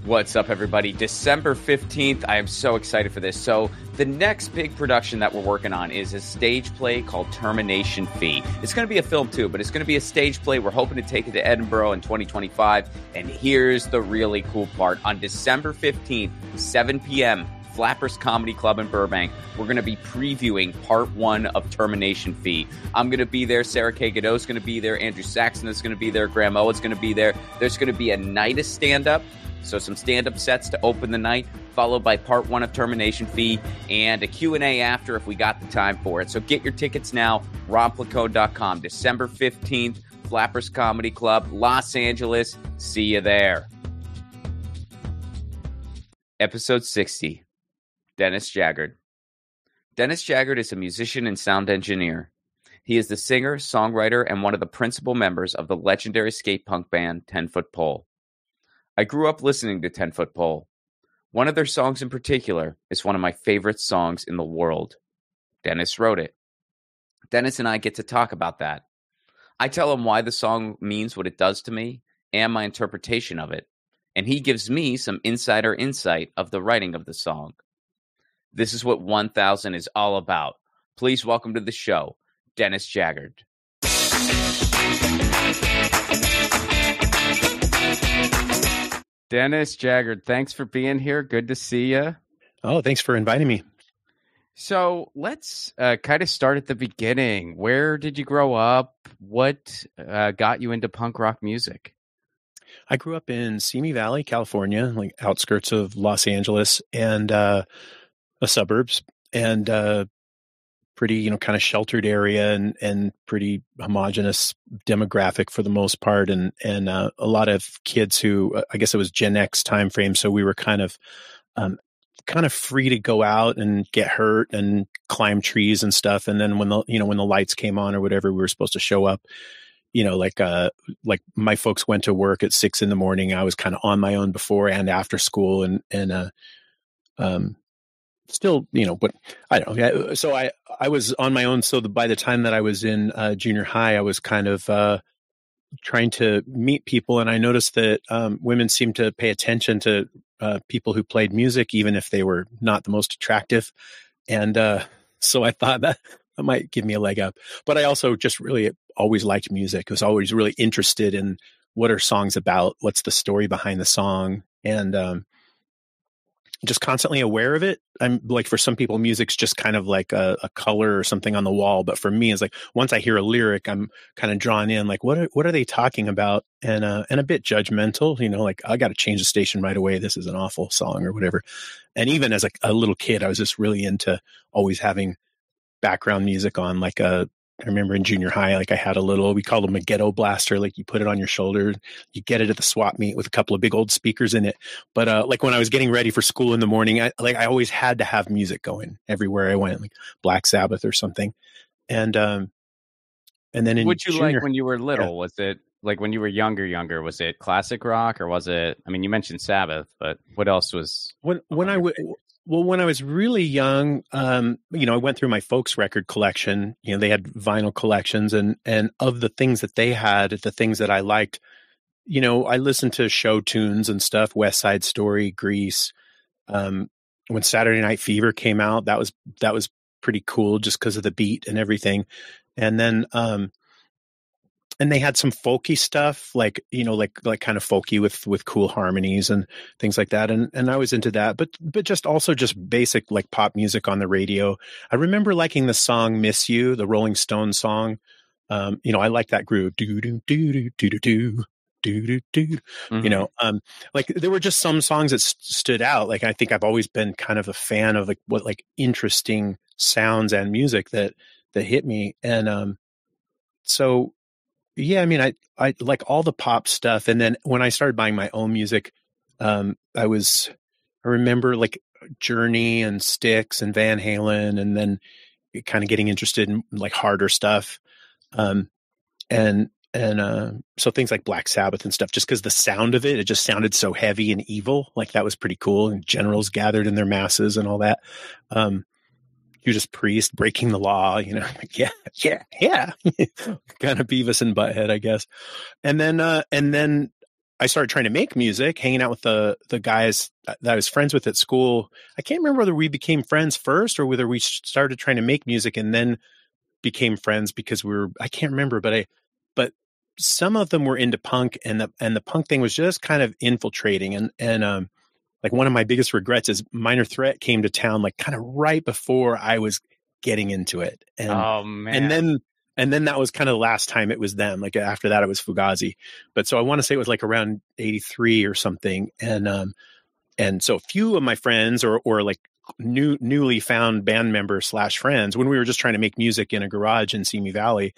What's up, everybody? December 15th. I am so excited for this. So the next big production that we're working on is a stage play called Termination Fee. It's going to be a film too, but it's going to be a stage play. We're hoping to take it to Edinburgh in 2025. And here's the really cool part. On December 15th, 7 p.m., Flappers Comedy Club in Burbank, we're going to be previewing part 1 of Termination Fee. I'm going to be there. Sarah K. Godot's going to be there. Andrew Saxon is going to be there. Graham Owen's going to be there. There's going to be a night of stand-up. So some stand-up sets to open the night, followed by part 1 of Termination Fee and a Q&A after if we got the time for it. So get your tickets now, romplacone.com. December 15th, Flappers Comedy Club, Los Angeles. See you there. Episode 60, Dennis Jagard. Dennis Jagard is a musician and sound engineer. He is the singer, songwriter, and one of the principal members of the legendary skate punk band 10 Foot Pole. I grew up listening to 10 Foot Pole. One of their songs in particular is one of my favorite songs in the world. Dennis wrote it. Dennis and I get to talk about that. I tell him why the song means what it does to me and my interpretation of it, and he gives me some insider insight of the writing of the song. This is what 1000 is all about. Please welcome to the show, Dennis Jagard. Dennis Jagard, thanks for being here. Good to see you. Oh, thanks for inviting me. So let's kind of start at the beginning. Where did you grow up? What got you into punk rock music? I grew up in Simi Valley, California, like outskirts of Los Angeles and the suburbs, and pretty, kind of sheltered area and pretty homogenous demographic for the most part. And a lot of kids who, I guess it was Gen X time frame. So we were kind of free to go out and get hurt and climb trees and stuff. And then when the lights came on or whatever, we were supposed to show up, like my folks went to work at 6 a.m. I was kind of on my own before and after school and still, but I don't know. So I was on my own. So by the time that I was in junior high, I was kind of trying to meet people. And I noticed that women seemed to pay attention to people who played music, even if they were not the most attractive. And so I thought that might give me a leg up. But I also just really always liked music. I was always really interested in what are songs about? What's the story behind the song? And just constantly aware of it. I'm like, for some people, music's just kind of like a color or something on the wall. But for me, it's like, once I hear a lyric, I'm kind of drawn in, like, what are they talking about? And a bit judgmental, like, I got to change the station right away. This is an awful song or whatever. And even as a little kid, I was just really into always having background music on, like I remember in junior high, like I had we called them a ghetto blaster. Like you put it on your shoulder, you get it at the swap meet with a couple of big old speakers in it. But like when I was getting ready for school in the morning, I always had to have music going everywhere I went, like Black Sabbath or something. And then in what'd you junior, like when you were little? Yeah. Was it like when you were younger? Was it classic rock or was it? I mean, you mentioned Sabbath, but what else was when I was really young, I went through my folks' record collection. They had vinyl collections, and of the things that they had, the things that I liked, I listened to show tunes and stuff. West Side Story, Grease. When Saturday Night Fever came out, that was pretty cool just because of the beat and everything. And then and they had some folky stuff, like kind of folky with cool harmonies and things like that. And I was into that, but just also just basic like pop music on the radio. I remember liking the song "Miss You," the Rolling Stones song. I like that groove. Do do do do do do do do do. Mm-hmm. Like there were just some songs that stood out. Like I think I've always been kind of a fan of like interesting sounds and music that hit me. And so. Yeah, I mean, I like all the pop stuff. And then when I started buying my own music, I remember like Journey and Styx and Van Halen, and then kind of getting interested in like harder stuff. So things like Black Sabbath and stuff, just because the sound of it just sounded so heavy and evil. Like that was pretty cool. And generals gathered in their masses and all that. Judas Priest breaking the law, like, yeah. Kind of Beavis and Butthead, I guess. And then I started trying to make music, hanging out with the guys that I was friends with at school. I can't remember whether we became friends first or whether we started trying to make music and then became friends because I can't remember, but some of them were into punk, and the punk thing was just kind of infiltrating. And like one of my biggest regrets is Minor Threat came to town like kind of right before I was getting into it. And, oh man. And then that was kind of the last time it was them. Like after that, it was Fugazi. But so I want to say it was like around 83 or something. And so a few of my friends or like newly found band members / friends, when we were just trying to make music in a garage in Simi Valley,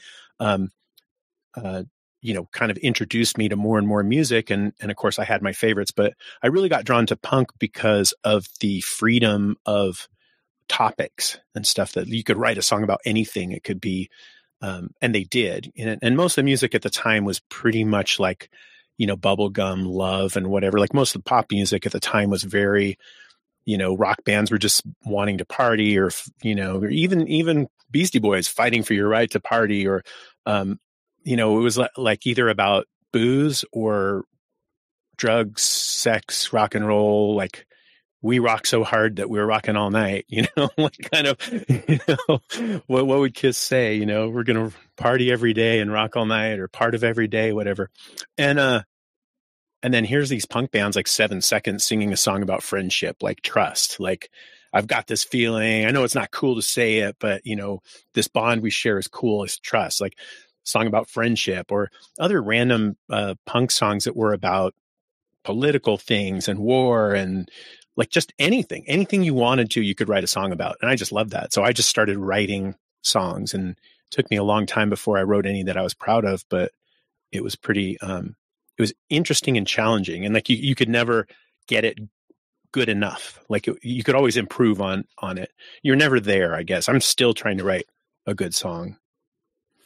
kind of introduced me to more and more music. And of course I had my favorites, but I really got drawn to punk because of the freedom of topics and stuff that you could write a song about anything. It could be, and they did. And most of the music at the time was pretty much like, bubblegum love and whatever. Like most of the pop music at the time was very, rock bands were just wanting to party, or, or even Beastie Boys fighting for your right to party, or, it was like either about booze or drugs, sex, rock and roll. Like we rock so hard that we were rocking all night, like kind of, what would Kiss say? We're going to party every day and rock all night, or part of every day, whatever. And then here's these punk bands like 7 Seconds singing a song about friendship, like trust. Like I've got this feeling, I know it's not cool to say it, but this bond we share is cool, is trust. Like song about friendship, or other random punk songs that were about political things and war and like just anything you wanted to, you could write a song about. And I just loved that. So I just started writing songs, and it took me a long time before I wrote any that I was proud of, but it was pretty, it was interesting and challenging. And like, you could never get it good enough. Like you could always improve on it. You're never there, I guess. I'm still trying to write a good song,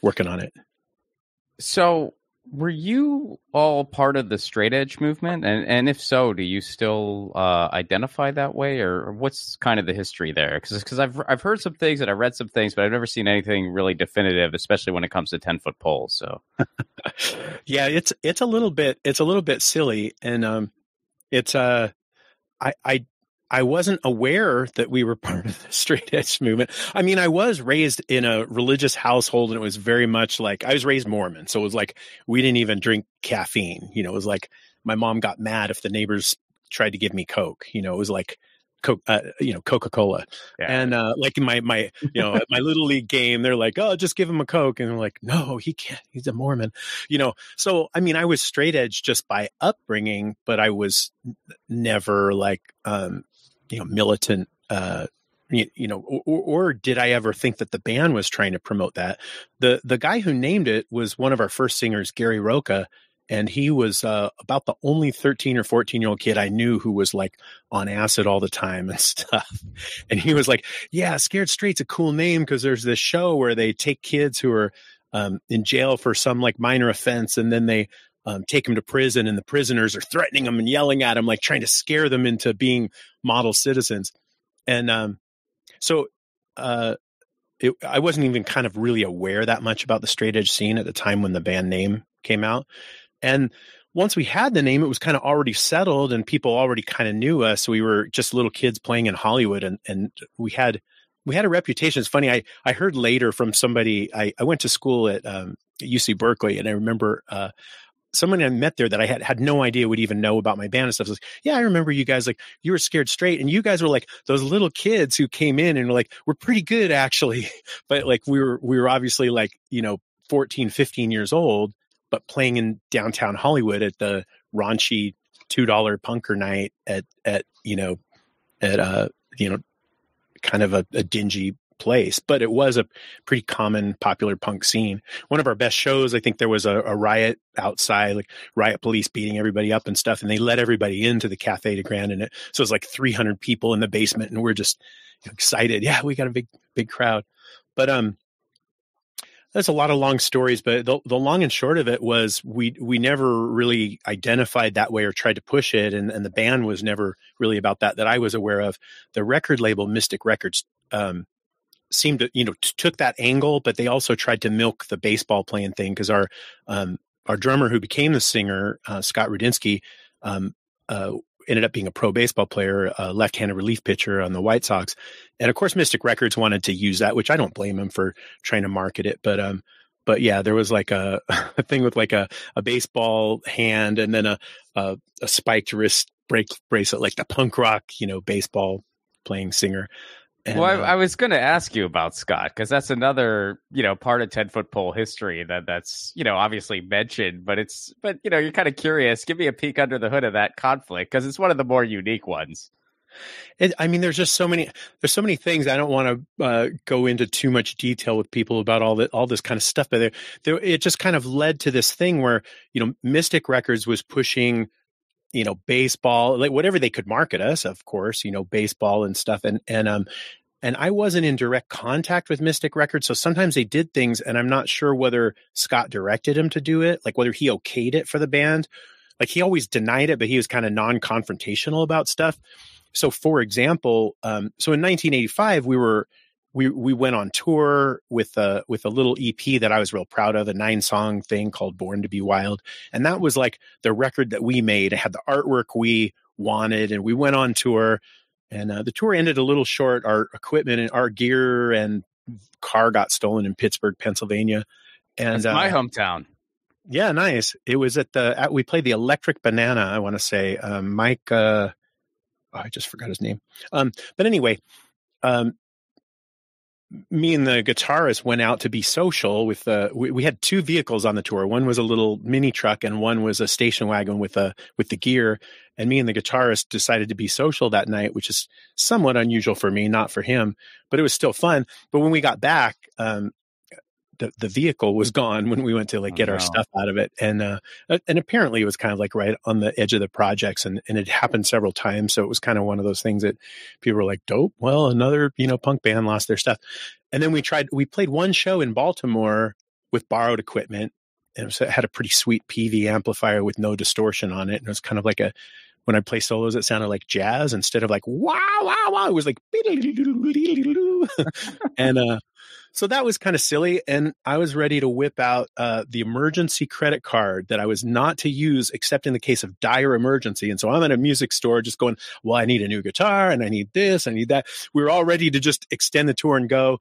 working on it. So were you all part of the straight edge movement? And if so, do you still identify that way, or what's kind of the history there? Because I've heard some things and I've read some things, but I've never seen anything really definitive, especially when it comes to 10-foot poles. So yeah, it's a little bit silly. And I wasn't aware that we were part of the straight edge movement. I mean, I was raised in a religious household, and it was very much like, I was raised Mormon. So it was like, we didn't even drink caffeine. It was like my mom got mad if the neighbors tried to give me Coke. It was like Coca-Cola. Yeah. And like in my my little league game, they're like, oh, just give him a Coke. And I'm like, no, he can't. He's a Mormon. So, I mean, I was straight edge just by upbringing, but I was never like, militant, or did I ever think that the band was trying to promote that? The guy who named it was one of our first singers, Gary Roca, and he was about the only 13 or 14-year-old kid I knew who was like on acid all the time and stuff. And he was like, yeah, Scared Straight's a cool name because there's this show where they take kids who are in jail for some like minor offense, and then they take them to prison, and the prisoners are threatening them and yelling at them, like trying to scare them into being model citizens. And so I wasn't even kind of really aware that much about the straight edge scene at the time when the band name came out. And once we had the name, it was kind of already settled, and people already kind of knew us. We were just little kids playing in Hollywood, and we had a reputation. It's funny. I heard later from somebody, I went to school at UC Berkeley, and I remember someone I met there that I had no idea would even know about my band and stuff. Was like, yeah, I remember you guys, like you were Scared Straight, and you guys were like those little kids who came in and were like, we're pretty good actually. But like we were obviously like, 14, 15 years old, but playing in downtown Hollywood at the raunchy $2 punker night at kind of a dingy place, but it was a pretty common, popular punk scene. One of our best shows, I think there was a riot outside, like riot police beating everybody up and stuff, and they let everybody into the Cafe de Grand, and so it was like 300 people in the basement, and we're just excited. Yeah, we got a big crowd. But that's a lot of long stories, but the long and short of it was we never really identified that way or tried to push it, and the band was never really about that I was aware of. The record label Mystic Records seemed to took that angle, but they also tried to milk the baseball playing thing, because our our drummer who became the singer, Scott Rudinsky, ended up being a pro baseball player, a left-handed relief pitcher on the White Sox. And of course, Mystic Records wanted to use that, which I don't blame him for trying to market it. But yeah, there was like a thing with like a baseball hand and then a spiked wrist bracelet, like the punk rock, baseball playing singer. And, well, I was going to ask you about Scott, because that's another, part of 10-foot pole history that's, obviously mentioned, but you're kind of curious. Give me a peek under the hood of that conflict, because it's one of the more unique ones. There's just so many things. I don't want to go into too much detail with people about all this kind of stuff, but it just kind of led to this thing where, Mystic Records was pushing, baseball, like whatever they could market us, of course, baseball and stuff. And I wasn't in direct contact with Mystic Records. So sometimes they did things and I'm not sure whether Scott directed him to do it, like whether he okayed it for the band. Like he always denied it, but he was kind of non-confrontational about stuff. So for example, so in 1985, we went on tour with a little EP that I was real proud of, a 9-song thing called Born to Be Wild. And that was like the record that we made. It had the artwork we wanted, and we went on tour, and the tour ended a little short. Our equipment and our gear and car got stolen in Pittsburgh, Pennsylvania. And that's my hometown. Yeah, nice. It was we played the Electric Banana, I want to say. Mike, I just forgot his name. But anyway, me and the guitarist went out to be social with we had 2 vehicles on the tour. One was a little mini truck and one was a station wagon with the gear. And me and the guitarist decided to be social that night, which is somewhat unusual for me, not for him, but it was still fun. But when we got back, the vehicle was gone when we went to get our stuff out of it. And apparently it was kind of like right on the edge of the projects, and it happened several times. So it was kind of one of those things that people were like, dope. Well, another, punk band lost their stuff. And then we played one show in Baltimore with borrowed equipment, and it had a pretty sweet PV amplifier with no distortion on it. And it was kind of like when I play solos, it sounded like jazz instead of like, wow, wow, wow. It was like, and, so that was kind of silly, and I was ready to whip out the emergency credit card that I was not to use except in the case of dire emergency. And so I'm at a music store just going, well, I need a new guitar, and I need this, I need that. We were all ready to just extend the tour and go.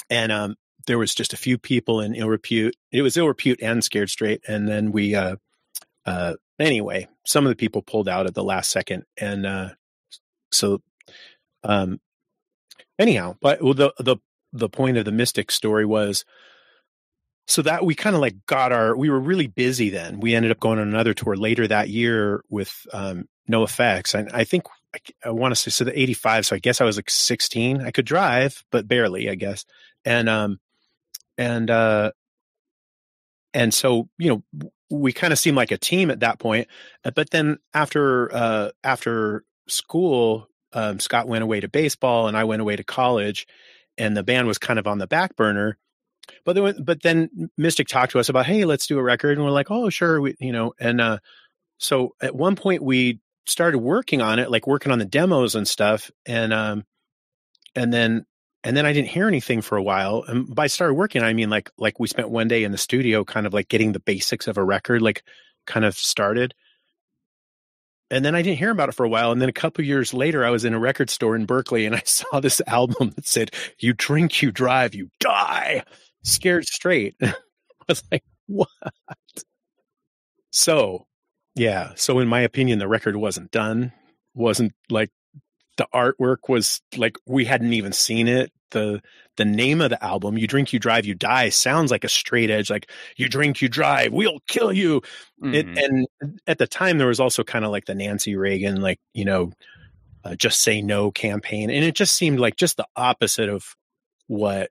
And there was just a few people in ill repute. It was ill repute and Scared Straight. And then we, anyway, some of the people pulled out at the last second. And anyhow, but the point of the Mystic story was so that we kind of we were really busy then. We ended up going on another tour later that year with No Effects. And I think I want to say, so the 85. So I guess I was like 16. I could drive, but barely, I guess. And so, we kind of seemed like a team at that point. But then after school, Scott went away to baseball and I went away to college. And the band was kind of on the back burner, but then Mystic talked to us about, hey, let's do a record. And we're like, oh, sure. So at one point we started working on it, like working on the demos and stuff. And then I didn't hear anything for a while. And by started working, I mean, like we spent one day in the studio, kind of like getting the basics of a record, like kind of started. And then I didn't hear about it for a while. And then a couple of years later, I was in a record store in Berkeley and I saw this album that said, you drink, you drive, you die. Scared Straight. I was like, what? So, yeah. So in my opinion, the record wasn't done. Wasn't like the artwork was like, we hadn't even seen it. The name of the album, You Drink, You Drive, You Die, sounds like a straight edge, like you drink, you drive, we'll kill you. Mm-hmm. And at the time there was also kind of like the Nancy Reagan, like, just say no campaign. And it just seemed like just the opposite of what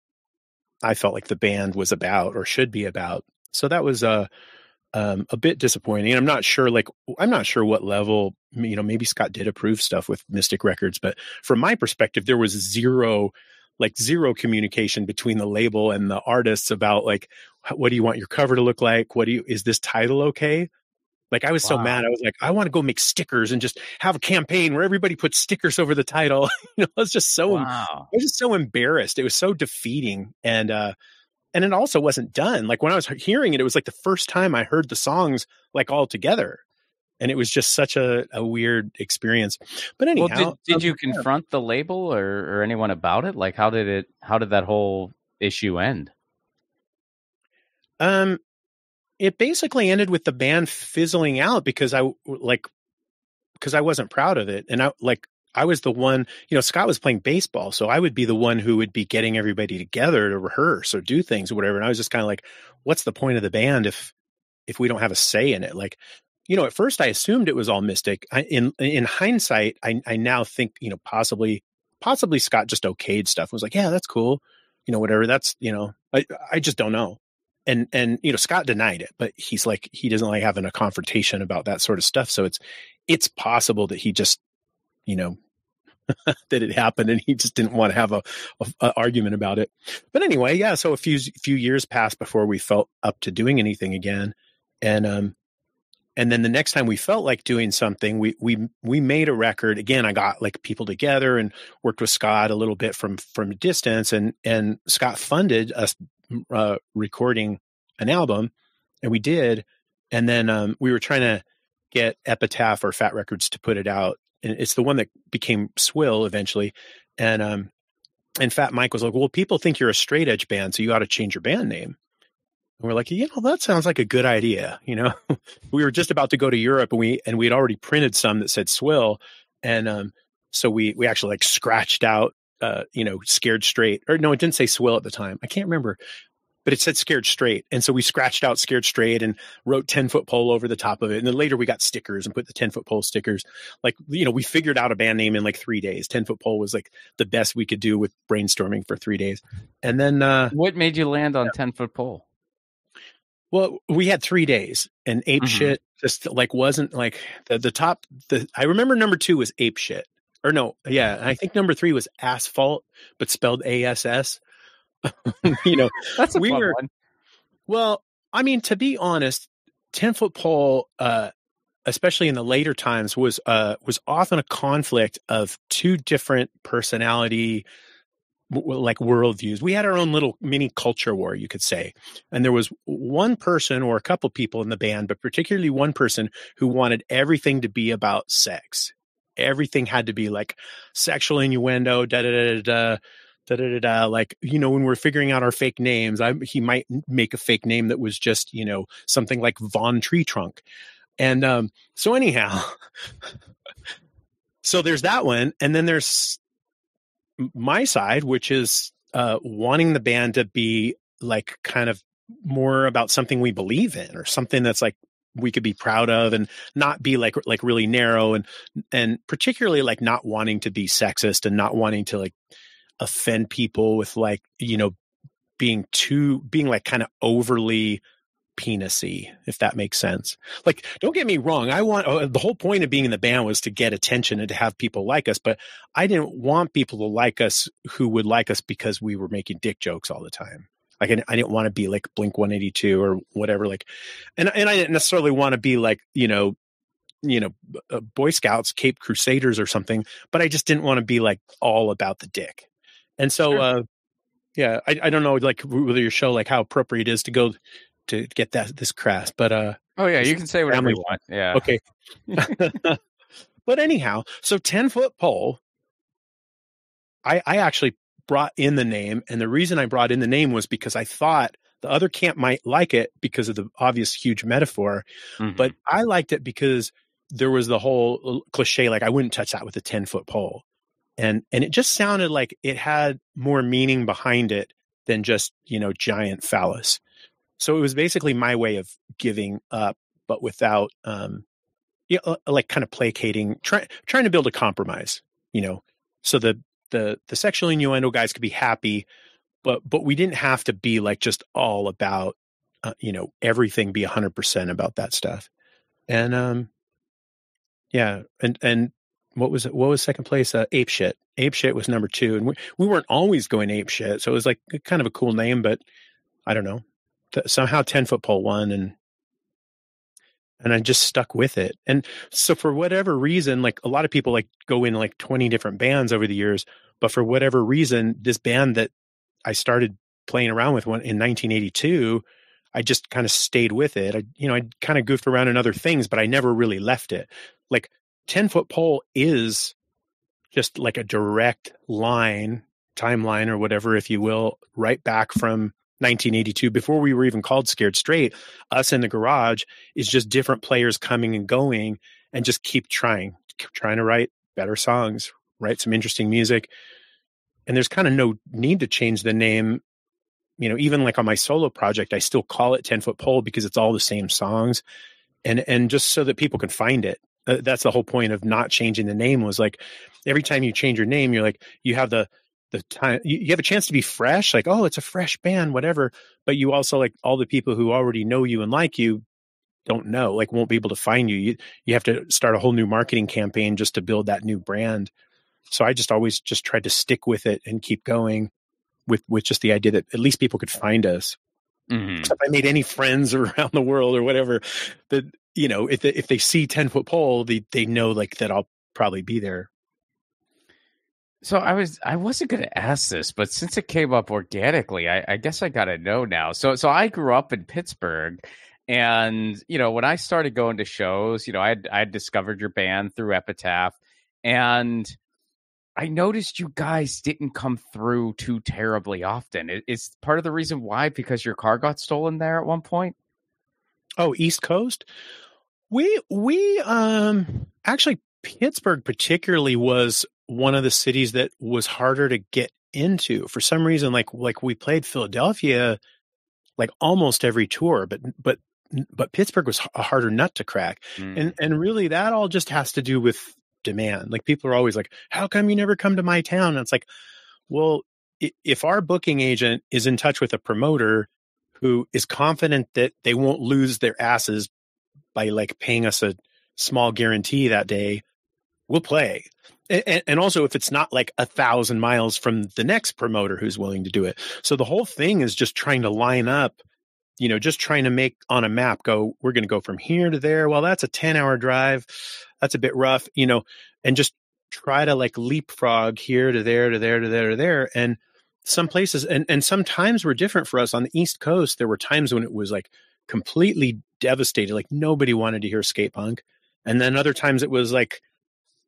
I felt like the band was about or should be about. So that was a bit disappointing. And I'm not sure what level, maybe Scott did approve stuff with Mystic Records, but from my perspective, there was zero communication between the label and the artists about like, what do you want your cover to look like? Is this title okay? Like I was so mad. I was like, I want to go make stickers and just have a campaign where everybody puts stickers over the title. I was just so, I was just so embarrassed. It was so defeating. And and it also wasn't done. Like when I was hearing it, it was like the first time I heard the songs like all together. And it was just such a weird experience. But anyhow, well, did you confront the label or anyone about it? Like, how did that whole issue end? It basically ended with the band fizzling out because I wasn't proud of it. And I was the one, Scott was playing baseball. So I would be the one who would be getting everybody together to rehearse or do things or whatever. And I was just kind of like, what's the point of the band if we don't have a say in it? Like, at first I assumed it was all Mystic. In hindsight, I now think, possibly Scott just okayed stuff. Was like, yeah, that's cool. Whatever. That's, I just don't know. And Scott denied it, but he's like, he doesn't like having a confrontation about that sort of stuff. So it's possible that he just, that it happened and he just didn't want to have a argument about it. But anyway, yeah. So a few years passed before we felt up to doing anything again. And then the next time we felt like doing something, we made a record. Again, I got like people together and worked with Scott a little bit from a distance, and Scott funded us recording an album, and we did. And then we were trying to get Epitaph or Fat Records to put it out, and it's the one that became Swill eventually. And Fat Mike was like, "Well, people think you're a straight edge band, so you ought to change your band name." And we're like, that sounds like a good idea. We were just about to go to Europe, and we had already printed some that said Swill. And so we actually like scratched out, Scared Straight, or no, it didn't say Swill at the time. I can't remember, but it said Scared Straight. And so we scratched out Scared Straight and wrote 10-foot pole over the top of it. And then later we got stickers and put the 10-foot pole stickers. Like, we figured out a band name in like 3 days. 10-foot pole was like the best we could do with brainstorming for 3 days. And then, what made you land on 10-foot pole? Well, we had 3 days, and Ape Shit just like wasn't like the top. I remember number 2 was Ape Shit, or no, yeah, I think number 3 was Asphalt, but spelled ASS. That's a fun one. Well, I mean, to be honest, 10-foot pole, especially in the later times, was often a conflict of two different personality like worldviews. We had our own little mini culture war, you could say. And there was one person or a couple people in the band, but particularly one person who wanted everything to be about sex. Everything had to be like sexual innuendo, like, when we're figuring out our fake names, he might make a fake name that was just, something like Von Tree Trunk. And so anyhow, so there's that one. And then there's my side, which is wanting the band to be like kind of more about something we believe in, or something that's like we could be proud of, and not be like really narrow, and particularly like not wanting to be sexist and not wanting to like offend people with like, being like kind of overly penisy, if that makes sense. Like, don't get me wrong. The whole point of being in the band was to get attention and to have people like us, but I didn't want people to like us who would like us because we were making dick jokes all the time. Like, I didn't want to be like Blink 182 or whatever. Like, and I didn't necessarily want to be like, Boy Scouts, Cape Crusaders or something, but I just didn't want to be like all about the dick. And so, sure. Yeah, I don't know, like whether your show, like how appropriate it is to go to get this crass, but oh yeah, you can say whatever you want. Yeah, okay. But anyhow, so 10-foot pole, I actually brought in the name, and the reason I brought in the name was because I thought the other camp might like it because of the obvious huge metaphor, but I liked it because there was the whole cliche, like I wouldn't touch that with a 10-foot pole, and it just sounded like it had more meaning behind it than just giant phallus. So it was basically my way of giving up, but without, like kind of placating, trying to build a compromise, so the sexual innuendo guys could be happy, but we didn't have to be like just all about, everything be 100% about that stuff. And, yeah. And what was second place? Ape Shit. Ape Shit was number 2. And we weren't always going ape shit. So it was like kind of a cool name, but I don't know. Somehow 10-foot pole won, and I just stuck with it. And so for whatever reason, like a lot of people like go in like 20 different bands over the years, but for whatever reason, this band that I started playing around with one in 1982. I just kind of stayed with it. I kind of goofed around in other things, but I never really left it. Like 10-foot pole is just like a direct timeline or whatever, if you will, right back from 1982, before we were even called Scared Straight. Us in the garage is just different players coming and going, and just keep trying to write better songs, write some interesting music. And there's kind of no need to change the name. Even like on my solo project, I still call it 10-foot pole because it's all the same songs, and just so that people can find it. That's the whole point of not changing the name, was like every time you change your name, you're like, you have the time, you have a chance to be fresh, like, oh, it's a fresh band, whatever. But you also, like, all the people who already know you and like you don't know, like, won't be able to find you. You have to start a whole new marketing campaign just to build that new brand. So I just always just tried to stick with it and keep going with just the idea that at least people could find us. Mm-hmm. So if I made any friends around the world or whatever, that, if they see 10-foot pole, they know, like, that I'll probably be there. So I wasn't going to ask this, but since it came up organically, I guess I got to know now. So I grew up in Pittsburgh, and when I started going to shows, I discovered your band through Epitaph, and I noticed you guys didn't come through too terribly often. Is part of the reason why because your car got stolen there at one point? Oh, East Coast? We actually, Pittsburgh particularly was one of the cities that was harder to get into for some reason. Like we played Philadelphia like almost every tour, but Pittsburgh was a harder nut to crack. And really that all just has to do with demand. Like, people are always like, how come you never come to my town? And it's like, well, if our booking agent is in touch with a promoter who is confident that they won't lose their asses by, like, paying us a small guarantee that day, we'll play. And also, if it's not like 1,000 miles from the next promoter who's willing to do it. So the whole thing is just trying to line up, just trying to make on a map, we're going to go from here to there. Well, that's a 10-hour drive. That's a bit rough, and just try to, like, leapfrog here to there, to there, to there, to there. And some places, and some times were different for us. On the East Coast, there were times when it was, like, completely devastated. Like, nobody wanted to hear skate punk. And then other times it was like,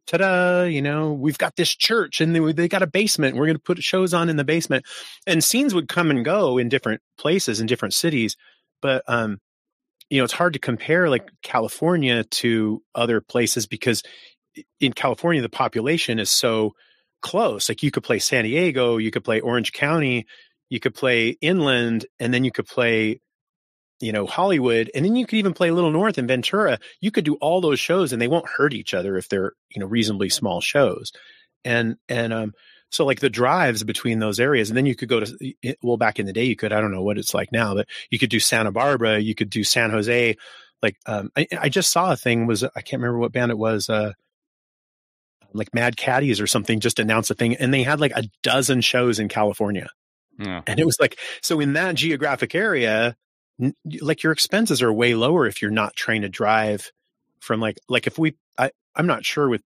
ta-da, we've got this church and they got a basement. We're going to put shows on in the basement. And scenes would come and go in different places, in different cities. But, it's hard to compare, like, California to other places, because in California, the population is so close. Like, you could play San Diego, you could play Orange County, you could play inland, and then you could play, Hollywood, and then you could even play a little north in Ventura. You could do all those shows and they won't hurt each other if they're, reasonably small shows. And so, like, the drives between those areas, and then you could go to, well, back in the day, you could, I don't know what it's like now, but you could do Santa Barbara, you could do San Jose. Like, I just saw a thing, I can't remember what band it was, like Mad Caddies or something, just announced a thing, and they had like a dozen shows in California. Yeah. And it was like, so in that geographic area, like, your expenses are way lower if you're not trying to drive from like if I'm not sure with,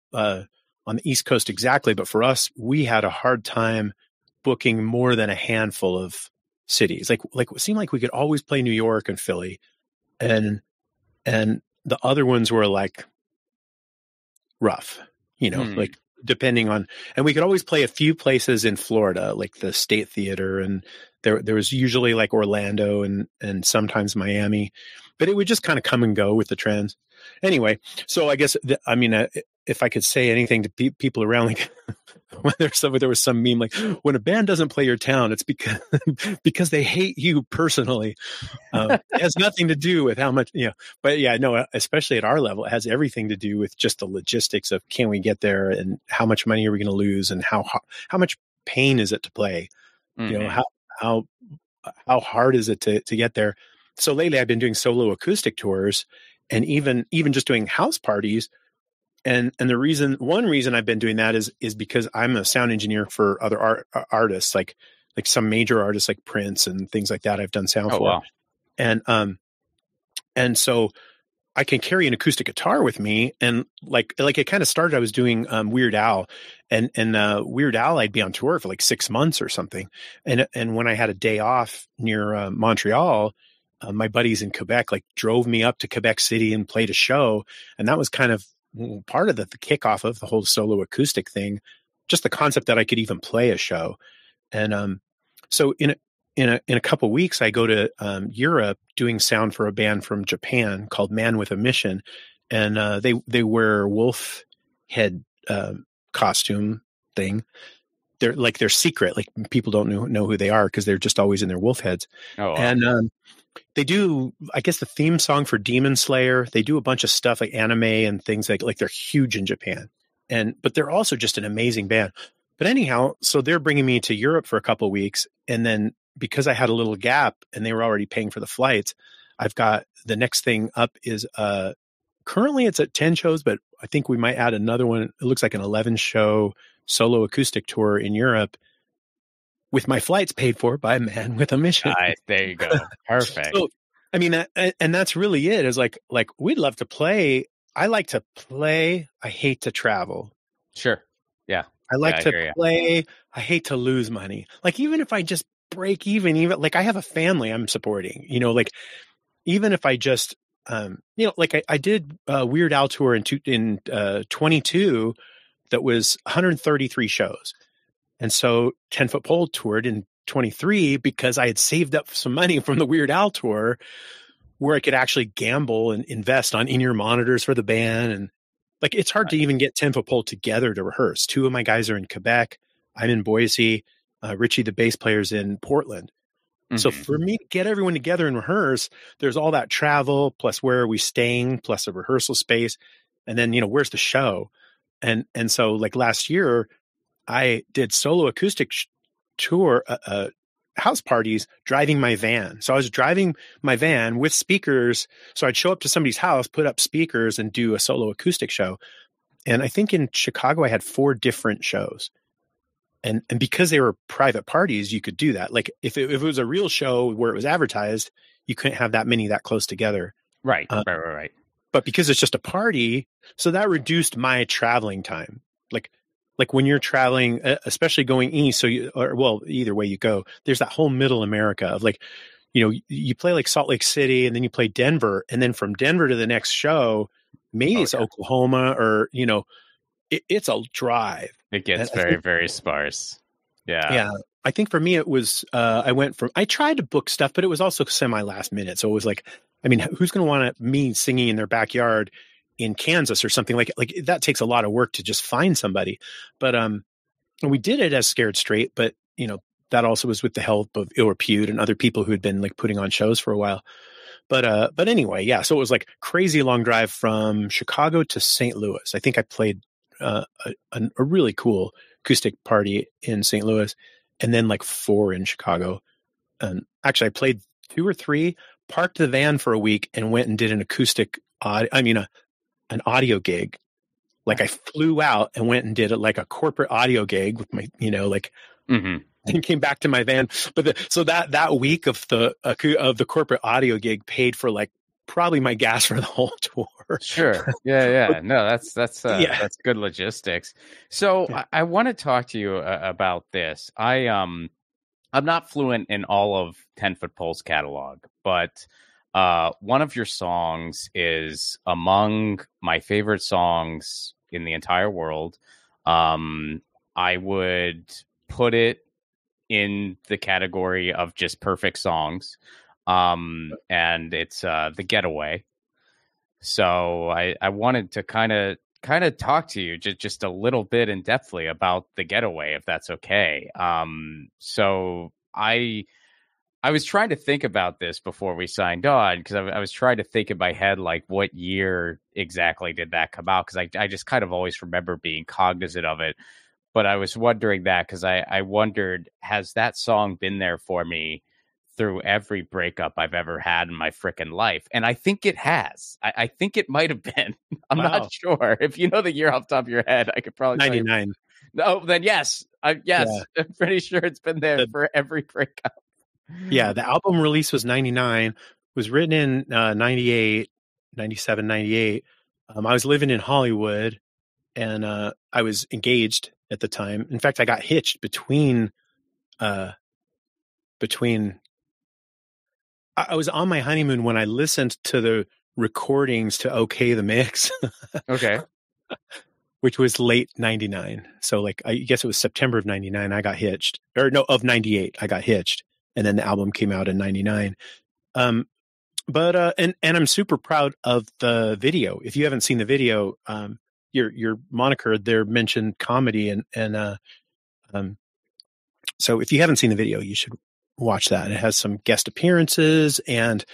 on the East Coast exactly, but for us, we had a hard time booking more than a handful of cities. Like it seemed like we could always play New York and Philly, and the other ones were like rough, like, depending on, and we could always play a few places in Florida, like the State Theater, and there was usually like Orlando and sometimes Miami, but it would just kind of come and go with the trends. Anyway, so I guess, if I could say anything to people around, like, when there was some meme, like, when a band doesn't play your town, it's because they hate you personally. It has nothing to do with how much, but yeah, no, especially at our level, it has everything to do with just the logistics of, can we get there, and how much money are we going to lose, and how much pain is it to play? Mm-hmm. How hard is it to get there? So lately I've been doing solo acoustic tours, and even just doing house parties. And one reason I've been doing that is because I'm a sound engineer for other artists, like some major artists like Prince and things like that. I've done sound for. Wow. And so I can carry an acoustic guitar with me. And like it kind of started, I was doing Weird Al, and Weird Al, I'd be on tour for like 6 months or something. And when I had a day off near Montreal, my buddies in Quebec like drove me up to Quebec City and played a show. And that was kind of part of the kickoff of the whole solo acoustic thing, just the concept that I could even play a show. And so in a couple of weeks, I go to Europe doing sound for a band from Japan called Man with a Mission, and they wear wolf head costume thing. They're secret, like people don't know who they are because they're just always in their wolf heads. Oh, wow. And they do, I guess, the theme song for Demon Slayer. They do a bunch of stuff like anime and things like they're huge in Japan, but they're also just an amazing band. But anyhow, so they're bringing me to Europe for a couple of weeks, and then because I had a little gap and they were already paying for the flights, I've got the next thing up is currently it's at 10 shows, but I think we might add another one. It looks like an 11 show solo acoustic tour in Europe with my flights paid for by Man with a Mission. Nice. There you go. Perfect. So, I mean, and that's really it, is like we'd love to play. I like to play. I hate to travel. Sure. Yeah. I like to play. I hate to lose money. Like, even if I just break even like I have a family I'm supporting, like even if I just, like I did a Weird Al tour in 22 that was 133 shows. And so 10 Foot Pole toured in 23 because I had saved up some money from the Weird Al tour where I could actually gamble and invest on in-ear monitors for the band. And like, it's hard to even get 10 Foot Pole together to rehearse. 2 of my guys are in Quebec. I'm in Boise. Richie, the bass player's in Portland. Mm-hmm. So for me to get everyone together and rehearse, there's all that travel, plus where are we staying, plus a rehearsal space. And then, where's the show? And so like last year, I did solo acoustic tour, house parties, driving my van. So I was driving my van with speakers. So I'd show up to somebody's house, put up speakers, and do a solo acoustic show. And I think in Chicago, I had 4 different shows. And because they were private parties, you could do that. Like if it was a real show where it was advertised, you couldn't have that many that close together. Right. Right. But because it's just a party, so that reduced my traveling time. Like when you're traveling, especially going east, either way you go, there's that whole middle America of like, you play like Salt Lake City and then you play Denver, and then from Denver to the next show, maybe it's Oklahoma or, it's a drive. It gets very, very sparse. Yeah. Yeah. I think for me, it was, I tried to book stuff, but it was also semi last minute. So it was like, I mean, who's going to want me singing in their backyard in Kansas or something like that? Takes a lot of work to just find somebody. But we did it as Scared Straight, but that also was with the help of Ill Repute and other people who had been like putting on shows for a while. But anyway, yeah. So it was like crazy long drive from Chicago to St. Louis. I think I played a really cool acoustic party in St. Louis, and then like 4 in Chicago. And actually, I played 2 or 3. Parked the van for a week and went and did an acoustic, an audio gig. Like I flew out and went and did it like a corporate audio gig with my, mm-hmm. and came back to my van. But so that week of the corporate audio gig paid for like probably my gas for the whole tour. Sure. Yeah. No, that's good logistics. So yeah. I want to talk to you about this. I'm not fluent in all of 10 Foot Pole's catalog, but one of your songs is among my favorite songs in the entire world. I would put it in the category of just perfect songs. And it's The Getaway. So I wanted to kind of talk to you just a little bit in depthly about The Getaway, if that's okay. So I was trying to think about this before we signed on, because I was trying to think in my head, like, what year exactly did that come out? Because I just kind of always remember being cognizant of it. But I was wondering that because I wondered, has that song been there for me through every breakup I've ever had in my freaking life? And I think it has. I think it might have been. I'm not sure. If you know the year off the top of your head, I could probably 99. No, then yes. Yeah. I'm pretty sure it's been there for every breakup. Yeah, the album release was 99, was written in 98, 97, 98, I was living in Hollywood, and I was engaged at the time. In fact, I got hitched between I was on my honeymoon when I listened to the recordings to OK the Mix. Okay. Which was late 99. So like, I guess it was September of 99. I got hitched, or no, of 98. I got hitched. And then the album came out in 99. And I'm super proud of the video. If you haven't seen the video, your moniker there mentioned comedy, so if you haven't seen the video, you should watch that. It has some guest appearances, and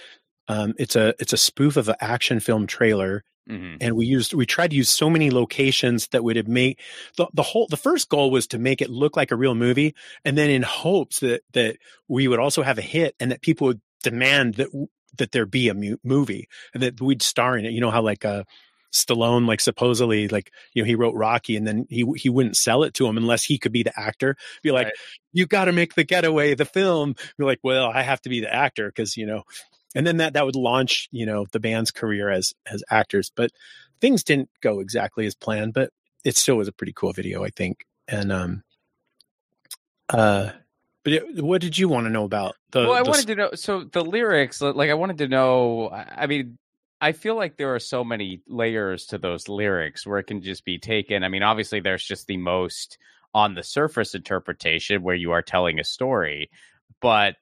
it's a spoof of an action film trailer. Mm-hmm. And we tried to use so many locations that would have made the first goal was to make it look like a real movie, and then in hopes that we would also have a hit and that people would demand that there be a movie and that we'd star in it. You know how like Stallone, like supposedly, like, you know, he wrote Rocky, and then he wouldn't sell it to him unless he could be the actor. Be like, right. You got to make The Getaway the film. You're like, well, I have to be the actor because, you know. And then that would launch, you know, the band's career as actors. But things didn't go exactly as planned, but it still was a pretty cool video, I think. And what did you want to know about I wanted to know. So the lyrics, like, I wanted to know. I mean, I feel like there are so many layers to those lyrics where it can just be taken. I mean, obviously, there's just the most on the surface interpretation where you are telling a story, but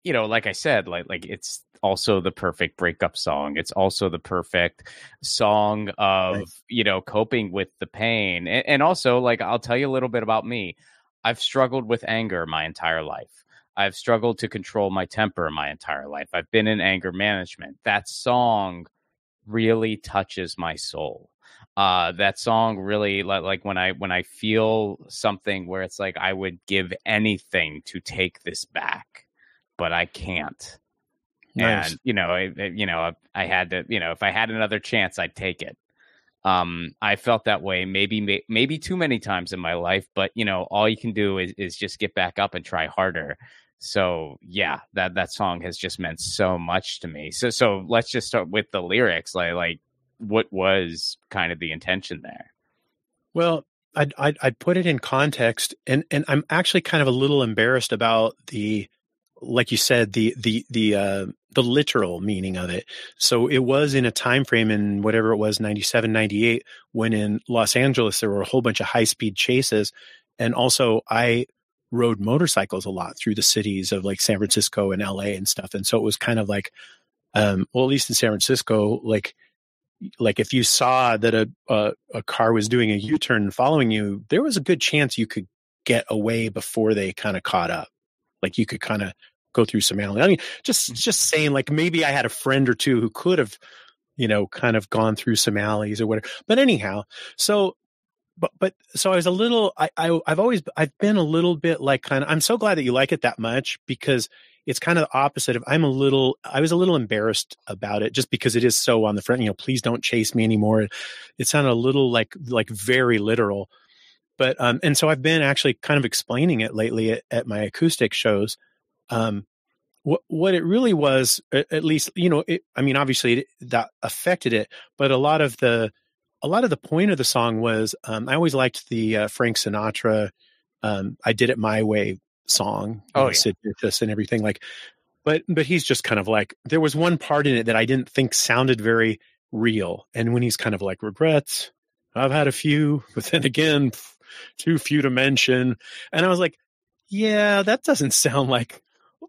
you know, like I said, like it's also the perfect breakup song. It's also the perfect song of, right, you know, coping with the pain. And also, like, I'll tell you a little bit about me. I've struggled with anger my entire life. I've struggled to control my temper my entire life. I've been in anger management. That song really touches my soul. That song really, like when I feel something where it's like I would give anything to take this back, but I can't. Nice. And, you know, I had to, you know, if I had another chance, I'd take it. I felt that way maybe too many times in my life, but, you know, all you can do is just get back up and try harder. So, yeah, that song has just meant so much to me. So let's just start with the lyrics. Like what was kind of the intention there? Well, I'd put it in context, and I'm actually kind of a little embarrassed about like you said, the literal meaning of it. So it was in a time frame in whatever it was, 97, 98, when in Los Angeles, there were a whole bunch of high speed chases. And also I rode motorcycles a lot through the cities of like San Francisco and LA and stuff. And so it was kind of like, well, at least in San Francisco, like if you saw that a car was doing a U-turn and following you, there was a good chance you could get away before they kind of caught up. Like you could kind of go through some alley. I mean, just saying, like, maybe I had a friend or two who could have, you know, kind of gone through some alleys or whatever. But anyhow, so I was a little, I've been a little bit like I'm so glad that you like it that much, because it's kind of the opposite of I was a little embarrassed about it just because it is so on the front, you know, please don't chase me anymore. It sounded a little like very literal. But, and so I've been actually kind of explaining it lately at my acoustic shows. What it really was, at least, you know, I mean, obviously that affected it, but a lot of the point of the song was, I always liked the Frank Sinatra, I Did It My Way song. Oh, yeah. Sid Vicious and everything, like, but he's just kind of like, there was one part in it that I didn't think sounded very real. And when he's kind of like, regrets, I've had a few, but then again, too few to mention. And I was like, yeah, that doesn't sound like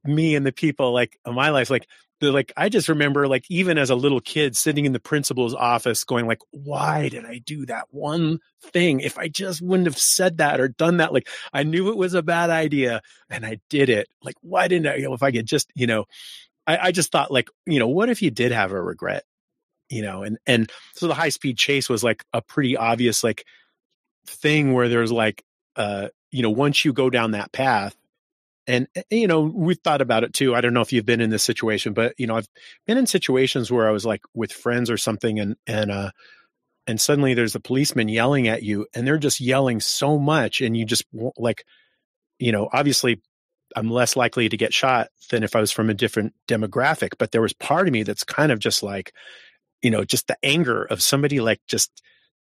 me and the people like in my life. Like, I just remember, like, even as a little kid sitting in the principal's office going like, why did I do that one thing? If I just wouldn't have said that or done that, like, I knew it was a bad idea and I did it. Like, why didn't I, you know, if I could just, you know, I just thought, like, you know, what if you did have a regret, you know? And so the high speed chase was like a pretty obvious, like, thing where there's like, you know, once you go down that path, and, you know, we've thought about it too. I don't know if you've been in this situation, but, you know, I've been in situations where I was like with friends or something, and suddenly there's a policeman yelling at you, and they're just yelling so much, and you just, like, you know, obviously I'm less likely to get shot than if I was from a different demographic, but there was part of me that's kind of just like, just the anger of somebody like just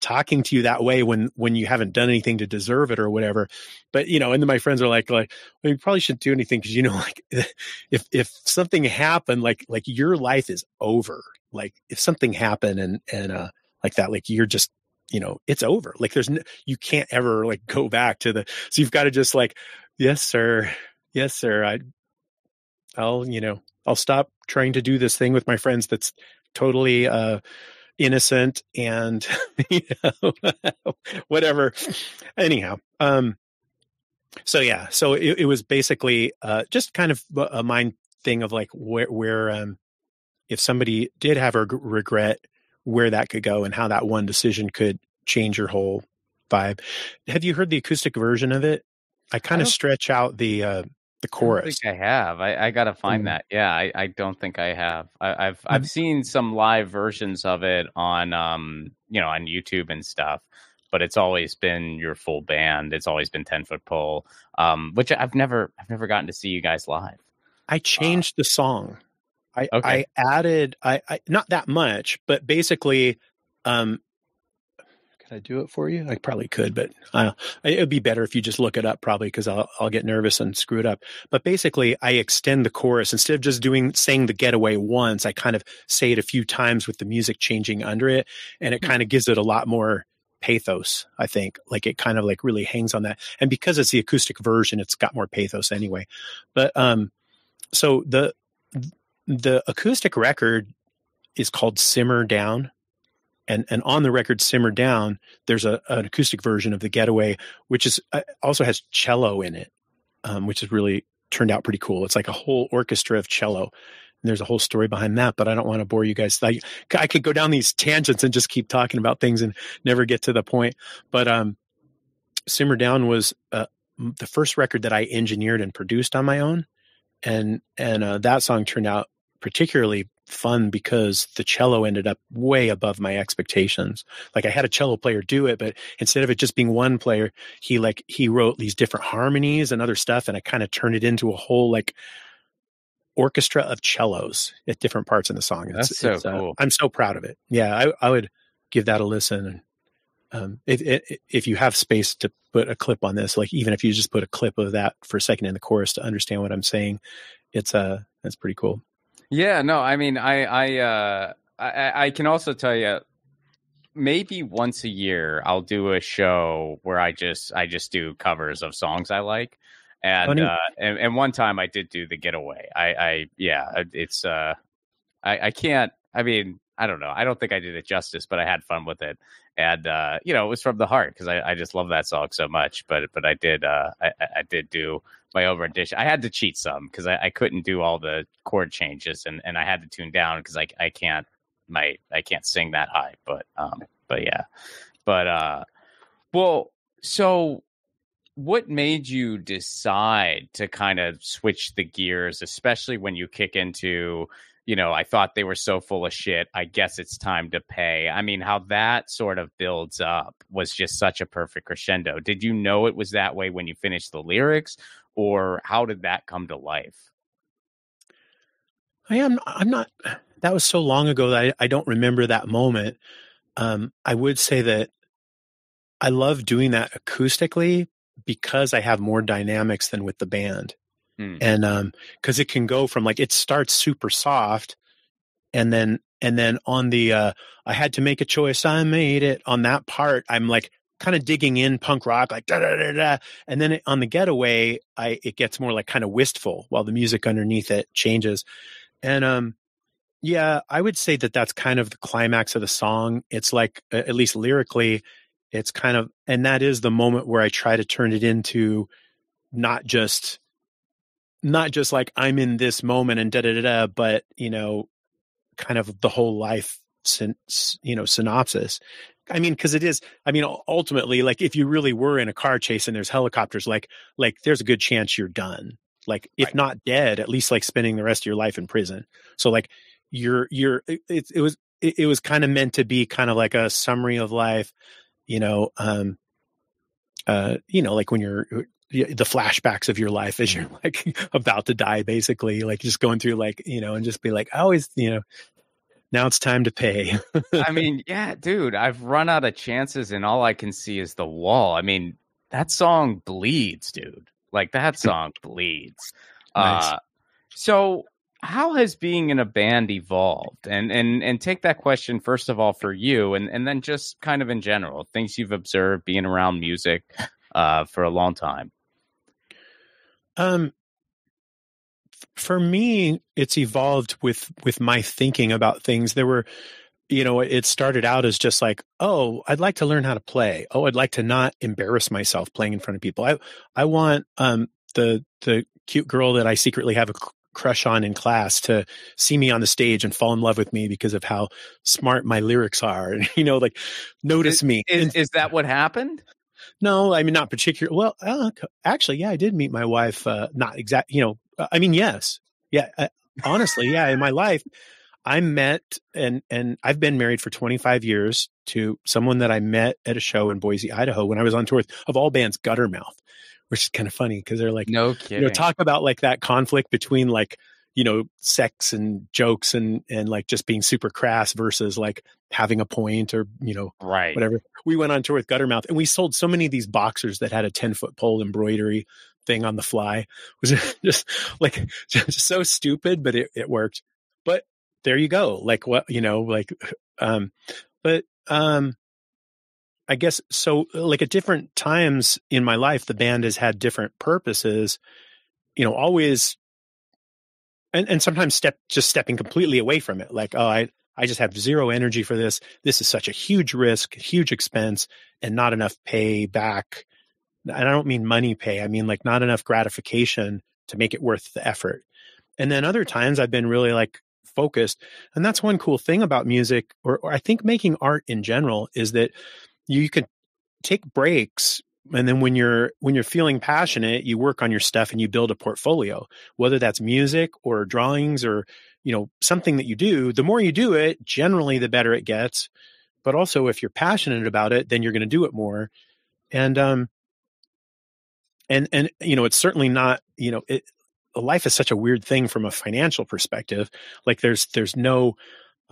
talking to you that way when you haven't done anything to deserve it or whatever. But, and then my friends are like, well, you probably shouldn't do anything because, like if something happened, like your life is over. Like if something happened and like that, like you're just, it's over. Like you can't ever like go back to so you've got to just like, yes, sir. Yes, sir. I'll stop trying to do this thing with my friends. That's totally, innocent and, whatever. Anyhow. So it was basically, just kind of a mind thing of like where if somebody did have a regret, where that could go and how that one decision could change your whole vibe. Have you heard the acoustic version of it? I kind of stretch out the chorus. I don't think I have. I gotta find that. Yeah, I don't think I have. I've seen some live versions of it on on YouTube and stuff, but it's always been your full band. It's always been 10-foot pole, which I've never gotten to see you guys live. I changed the song. I added I not that much, but basically, could I do it for you? I probably could, but it would be better if you just look it up probably because I'll get nervous and screw it up. But basically, I extend the chorus instead of just saying the getaway once. I kind of say it a few times with the music changing under it, and it kind of gives it a lot more pathos. I think like it kind of like really hangs on that, and because it's the acoustic version, it's got more pathos anyway. But so the acoustic record is called Simmer Down. And on the record Simmer Down, there's an acoustic version of The Getaway, which is also has cello in it, which has really turned out pretty cool. It's like a whole orchestra of cello. And there's a whole story behind that, but I don't want to bore you guys. I could go down these tangents and just keep talking about things and never get to the point. But Simmer Down was the first record that I engineered and produced on my own. And that song turned out particularly fun because the cello ended up way above my expectations. Like I had a cello player do it, but instead of it just being one player, he wrote these different harmonies and other stuff. And I kind of turned it into a whole like orchestra of cellos at different parts in the song. That's so cool. I'm so proud of it. Yeah. I would give that a listen. And if you have space to put a clip on this, like even if you just put a clip of that for a second in the chorus to understand what I'm saying, that's pretty cool. Yeah, no, I mean, I can also tell you, maybe once a year I'll do a show where I just do covers of songs I like, and one time I did do The Getaway. I can't. I mean, I don't know. I don't think I did it justice, but I had fun with it, and it was from the heart because I just love that song so much. But I did I did do my own rendition. I had to cheat some because I couldn't do all the chord changes, and I had to tune down because I can't sing that high. But yeah, well, so what made you decide to kind of switch the gears, especially when you kick into, I thought they were so full of shit, I guess it's time to pay. I mean, how that sort of builds up was just such a perfect crescendo. Did you know it was that way when you finished the lyrics, or how did that come to life? I'm not, that was so long ago that I don't remember that moment. I would say that I love doing that acoustically because I have more dynamics than with the band. And because it can go from like it starts super soft, and then on the I had to make a choice, I made it, on that part I'm like kind of digging in punk rock, like da da da da, and then on The Getaway it gets more like kind of wistful while the music underneath it changes. And yeah, I would say that that's kind of the climax of the song. It's like, at least lyrically, it's kind of, and that is the moment where I try to turn it into not just like I'm in this moment and da da da da, but kind of the whole life synopsis. I mean, because it is. I mean, ultimately, like if you really were in a car chase and there's helicopters, like there's a good chance you're done. Like if not dead, at least like spending the rest of your life in prison. So like it was kind of meant to be kind of like a summary of life, like when you're the flashbacks of your life as you're like about to die, basically, like just going through like, and just be like, I always, Now it's time to pay. I mean, yeah, dude, I've run out of chances and all I can see is the wall. I mean, that song bleeds, dude. Like that song bleeds. Nice. So how has being in a band evolved? And take that question first of all for you, and then just kind of in general, things you've observed being around music for a long time. For me, it's evolved with my thinking about things. There were, it started out as just like, oh, I'd like to learn how to play. Oh, I'd like to not embarrass myself playing in front of people. I want the cute girl that I secretly have a crush on in class to see me on the stage and fall in love with me because of how smart my lyrics are, and like notice me. Is that what happened? No, I mean, not particular. Well, actually, yeah, I did meet my wife. Not exact, I mean, yes. Yeah. Honestly, yeah. In my life, I met and I've been married for 25 years to someone that I met at a show in Boise, Idaho, when I was on tour with, of all bands, Guttermouth, which is kind of funny because they're like, no kidding. Talk about like that conflict between like, sex and jokes and like just being super crass versus like having a point or, right. Whatever. We went on tour with Guttermouth and we sold so many of these boxers that had a 10-foot pole embroidery thing on the fly. It was just like, just so stupid, but it worked. But there you go. Like what, I guess so, like at different times in my life, the band has had different purposes, always. And sometimes stepping completely away from it. Like, oh, I just have zero energy for this. This is such a huge risk, huge expense, and not enough pay back. And I don't mean money pay. I mean like not enough gratification to make it worth the effort. And then other times I've been really like focused. And that's one cool thing about music, or I think making art in general, is that you can take breaks. And then when you're feeling passionate, you work on your stuff and you build a portfolio, whether that's music or drawings or, something that you do. The more you do it, generally, the better it gets. But also if you're passionate about it, then you're going to do it more. And it's certainly not, life is such a weird thing from a financial perspective. Like there's not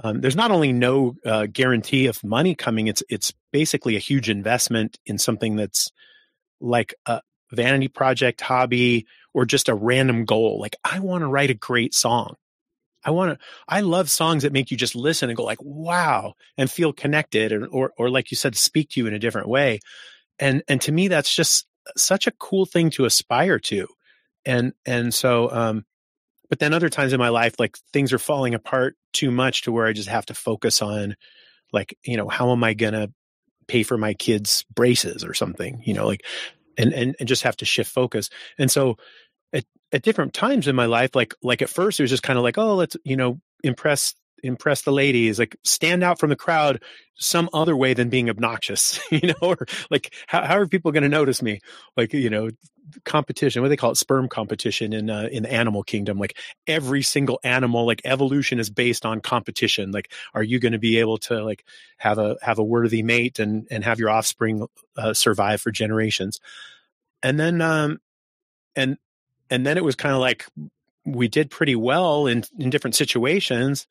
only no guarantee of money coming, it's basically a huge investment in something that's like a vanity project, hobby, or just a random goal. Like I want to write a great song. I love songs that make you just listen and go like, wow, and feel connected, or like you said, speak to you in a different way. And to me, that's just such a cool thing to aspire to. And so, but then other times in my life, like things are falling apart too much to where I just have to focus on like, how am I going to pay for my kids' braces or something, and just have to shift focus. And so at different times in my life, like at first it was just kind of like, oh, let's, impress the ladies, like stand out from the crowd some other way than being obnoxious, or like, how are people going to notice me? Like, competition, what do they call it? Sperm competition in the animal kingdom. Like every single animal, like evolution is based on competition. Like, are you going to be able to like have a worthy mate and have your offspring survive for generations? And then, and then it was kind of like, we did pretty well in different situations.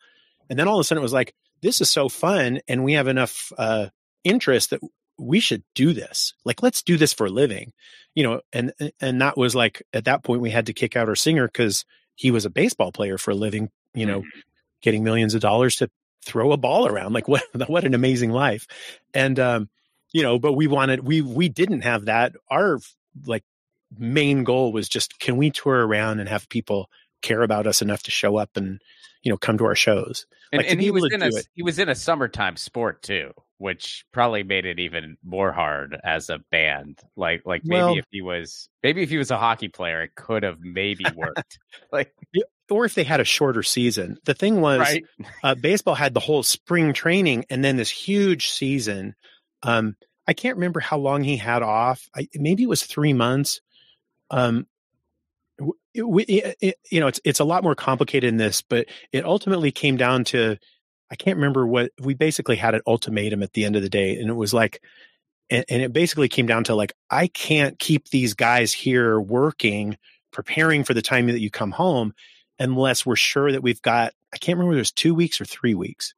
And then all of a sudden it was like, this is so fun. And we have enough interest that we should do this. Like, let's do this for a living, and that was like, at that point we had to kick out our singer because he was a baseball player for a living, getting millions of dollars to throw a ball around. Like what an amazing life. And, but we didn't have that. Our like main goal was just, can we tour around and have people care about us enough to show up and, come to our shows. And he was in a summertime sport too, which probably made it even more hard as a band. Like maybe if he was a hockey player, it could have maybe worked. Like, or if they had a shorter season. The thing was, right? Baseball had the whole spring training and then this huge season. I can't remember how long he had off. Maybe it was 3 months. It's a lot more complicated than this, but it ultimately came down to, I can't remember what, we basically had an ultimatum at the end of the day. And it was like, and it basically came down to like, I can't keep these guys here working, preparing for the time that you come home, unless we're sure that we've got, I can't remember if it was 2 weeks or 3 weeks.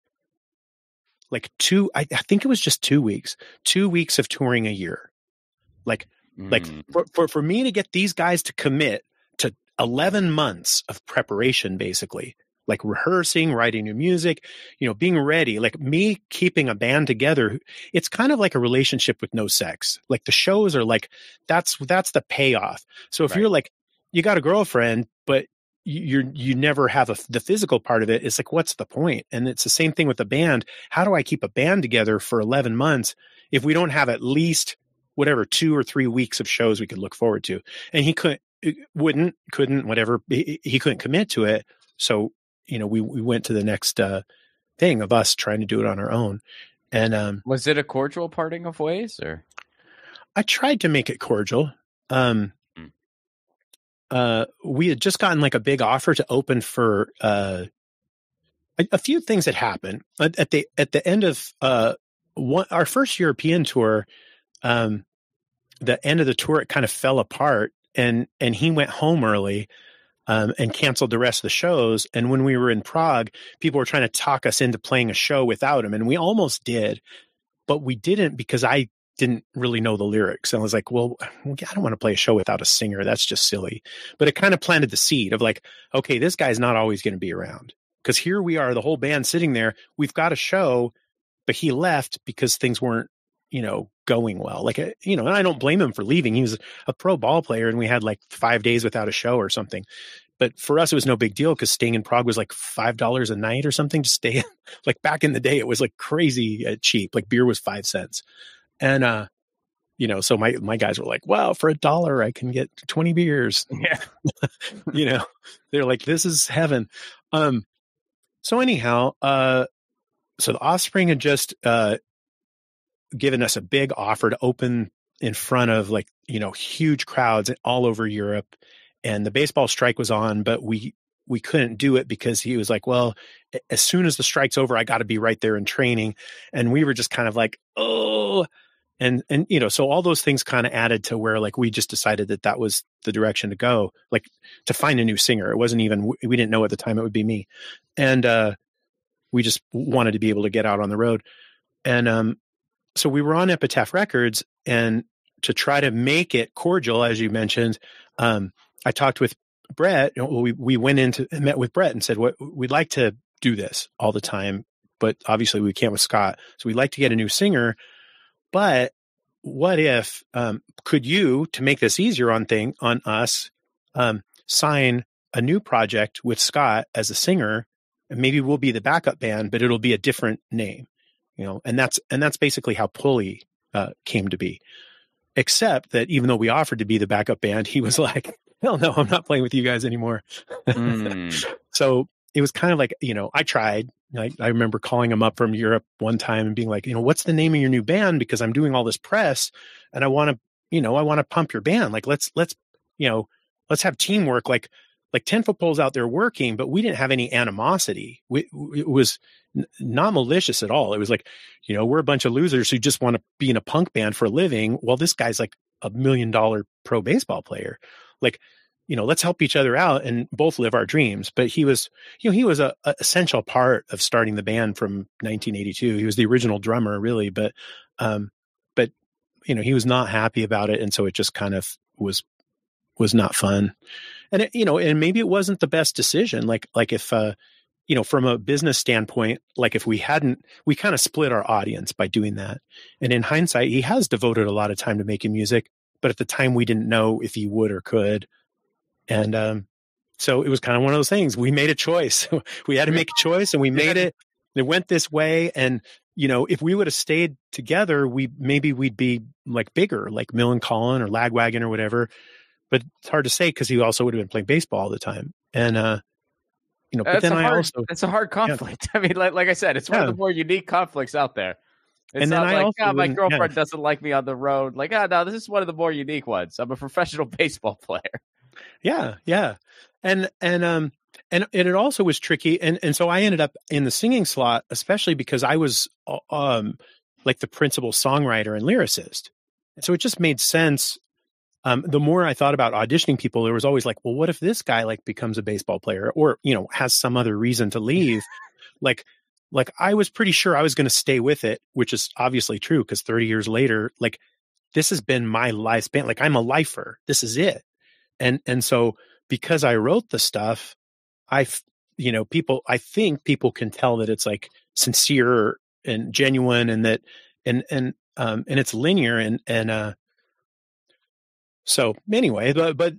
like I think it was just 2 weeks of touring a year. Like for me to get these guys to commit to 11 months of preparation, basically, like rehearsing, writing new music, being ready, like me keeping a band together. It's kind of like a relationship with no sex. Like the shows are like, that's the payoff. So if you're like, you got a girlfriend, but you never have the physical part of it, it's like, what's the point? And it's the same thing with the band. How do I keep a band together for 11 months if we don't have at least whatever 2 or 3 weeks of shows we could look forward to? And he couldn't, whatever, he couldn't commit to it. So, we went to the next thing of us trying to do it on our own. And was it a cordial parting of ways, or? I tried to make it cordial. We had just gotten like a big offer to open for a few things that happened at the end of our first European tour. The end of the tour, it kind of fell apart, and he went home early and canceled the rest of the shows. And when we were in Prague, people were trying to talk us into playing a show without him, and we almost did, but we didn't because I didn't really know the lyrics. And I was like, well, I don't want to play a show without a singer. That's just silly. But it kind of planted the seed of like, okay, this guy's not always going to be around, because here we are, the whole band sitting there. We've got a show, but he left because things weren't, going well. Like, and I don't blame him for leaving. He was a pro ball player, and we had like 5 days without a show or something. But for us, it was no big deal because staying in Prague was like $5 a night or something to stay. Like back in the day, it was like crazy cheap. Like beer was 5 cents. And, so my guys were like, wow, for $1, I can get 20 beers. Yeah. They're like, this is heaven. So anyhow, so the Offspring had just, given us a big offer to open in front of like, huge crowds all over Europe. And the baseball strike was on, but we couldn't do it because he was like, well, as soon as the strike's over, I got to be right there in training. And we were just kind of like, oh, and so all those things kind of added to where like we just decided that was the direction to go, like to find a new singer. It wasn't even, we didn't know at the time it would be me. And we just wanted to be able to get out on the road. And so we were on Epitaph Records, and to try to make it cordial, as you mentioned, I talked with Brett. We went into and met with Brett and said, we'd like to do this all the time, but obviously we can't with Scott. So we'd like to get a new singer. But what if, could you, to make this easier on us, sign a new project with Scott as a singer, and maybe we'll be the backup band, but it'll be a different name, and that's basically how Pulley came to be. Except that even though we offered to be the backup band, he was like, hell no, I'm not playing with you guys anymore. So it was kind of like, I tried. I remember calling him up from Europe one time and being like, what's the name of your new band? Because I'm doing all this press and I want to pump your band. Like, let's have teamwork. Like 10 Foot Pole's out there working, but we didn't have any animosity. It was not malicious at all. It was like, we're a bunch of losers who just want to be in a punk band for a living. Well, this guy's like $1 million pro baseball player. Like, let's help each other out and both live our dreams. But he was, he was a essential part of starting the band from 1982. He was the original drummer, really, but he was not happy about it. And so it just kind of was not fun. And and maybe it wasn't the best decision. Like if, from a business standpoint, like if we kind of split our audience by doing that. And in hindsight, he has devoted a lot of time to making music, but at the time we didn't know if he would or could. And so it was kind of one of those things. We made a choice. We had to make a choice, and we made it. It went this way. And, if we would have stayed together, we'd be like bigger, like Mill and Colin or Lagwagon or whatever. But it's hard to say because he also would have been playing baseball all the time. And, but then it's a hard conflict. Yeah. I mean, like I said, it's one of the more unique conflicts out there. It's and not then like, my girlfriend doesn't like me on the road. Like, no, this is one of the more unique ones. I'm a professional baseball player. Yeah. Yeah. And it also was tricky. And so I ended up in the singing slot, especially because I was, like the principal songwriter and lyricist. And so it just made sense. The more I thought about auditioning people, there was always like, well, what if this guy like becomes a baseball player or, has some other reason to leave? Like, like I was pretty sure I was going to stay with it, which is obviously true because 30 years later, like this has been my lifespan. Like I'm a lifer. This is it. And so because I wrote the stuff, I think people can tell that it's like sincere and genuine and that, and it's linear and so anyway, but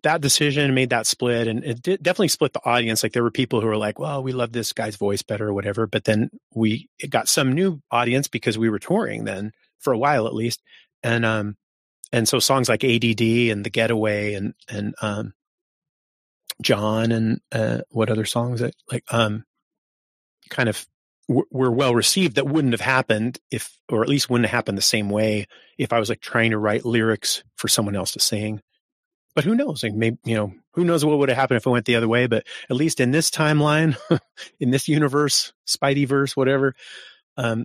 that decision made that split, and it definitely split the audience. Like there were people who were like, well, we love this guy's voice better or whatever. But then it got some new audience because we were touring then for a while at least. And so songs like ADD and The Getaway and John and what other songs that like kind of were well received that wouldn't have happened or at least wouldn't have happened the same way if I was like trying to write lyrics for someone else to sing. But who knows? Like maybe, who knows what would have happened if it went the other way? But at least in this timeline, in this universe, Spideyverse, whatever,